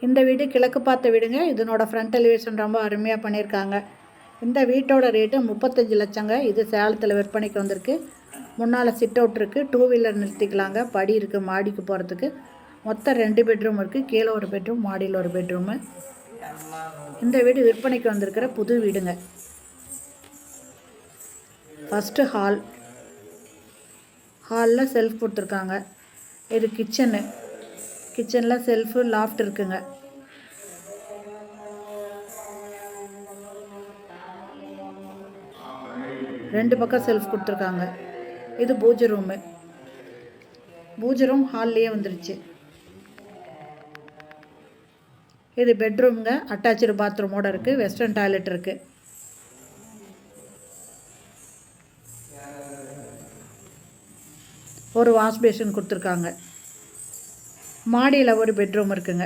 இந்த வீடு கிழக்கு பார்த்த வீடுங்க. இதனோட ஃப்ரண்ட் எலிவேஷன் ரொம்ப அருமையாக பண்ணியிருக்காங்க. இந்த வீட்டோட ரேட்டு 35 லட்சங்க. இது சேலத்தில் விற்பனைக்கு வந்திருக்கு. முன்னால் சிட் அவுட் இருக்குது, 2 வீலர் நிறுத்திக்கலாங்க. படி இருக்குது மாடிக்கு போகிறதுக்கு. மொத்தம் 2 பெட்ரூம் இருக்குது. கீழே ஒரு பெட்ரூம், மாடியில் ஒரு பெட்ரூமு. இந்த வீடு விற்பனைக்கு வந்திருக்கிற புது வீடுங்க. ஃபஸ்ட்டு ஹாலில் செல்ஃப் கொடுத்துருக்காங்க. இது கிச்சனில் செல்ஃபு, லாஃப்ட் இருக்குங்க. ரெண்டு பக்கம் செல்ஃப் கொடுத்துருக்காங்க. இது பூஜை ரூம் ஹால்லேயே வந்துருச்சு. இது பெட்ரூம்ங்க. அட்டாச்சு பாத்ரூமோடு இருக்குது. வெஸ்டர்ன் டாய்லெட் இருக்குது. ஒரு வாஷ் பேஷன் கொடுத்துருக்காங்க. மாடியில் ஒரு பெட்ரூம் இருக்குங்க.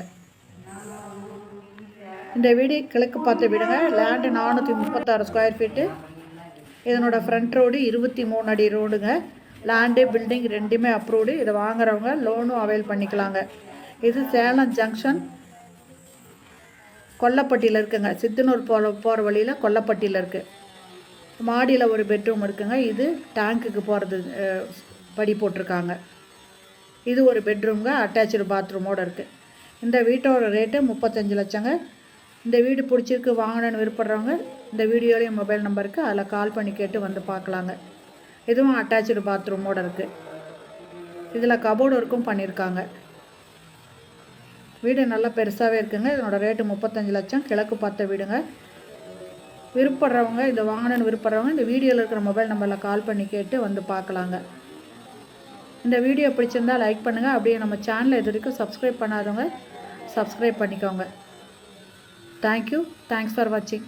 இந்த வீடு கிழக்கு பார்த்த வீடுங்க. Land 436 square feet. இதனோட ஃப்ரண்ட் ரோடு 23 அடி ரோடுங்க. லேண்டு, பில்டிங் ரெண்டுமே அப்ரூவ்டு. இதை வாங்குறவங்க லோனும் அவைல் பண்ணிக்கலாங்க. இது சேலம் ஜங்ஷன் கொல்லப்பட்டியில் இருக்குங்க. சித்தனூர் போகிற வழியில் கொல்லப்பட்டியில் இருக்குது. மாடியில் ஒரு பெட்ரூம் இருக்குங்க. இது டேங்க்குக்கு போகிறது படி போட்டிருக்காங்க. இது ஒரு பெட்ரூம்ங்க. அட்டாச்சு பாத்ரூமோடு இருக்குது. இந்த வீட்டோட ரேட்டு 35 லட்சங்க. இந்த வீடு பிடிச்சிருக்கு, வாங்கணுன்னு விருப்பப்படுறவங்க இந்த வீடியோலேயும் மொபைல் நம்பருக்கு அதில் கால் பண்ணி கேட்டு வந்து பார்க்கலாங்க. இதுவும் அட்டாச்சு பாத்ரூமோடு இருக்குது. இதில் கபோர்டு ஒர்க்கும் பண்ணியிருக்காங்க. வீடு நல்லா பெருசாகவே இருக்குங்க. இதனோட ரேட்டு 35 லட்சம். கிழக்கு பார்த்த வீடுங்க. விருப்பப்படுறவங்க, இதை வாங்கணுன்னு விருப்பப்படுறவங்க இந்த வீடியோவில் இருக்கிற மொபைல் நம்பரில் கால் பண்ணி கேட்டு வந்து பார்க்கலாங்க. இந்த வீடியோ பிடிச்சிருந்தால் லைக் பண்ணுங்கள். அப்படியே நம்ம சேனலை இது வரைக்கும் சப்ஸ்கிரைப் பண்ணாதவங்க சப்ஸ்கிரைப் பண்ணிக்கோங்க. தேங்க்யூ. தேங்க்ஸ் ஃபார் வாட்சிங்.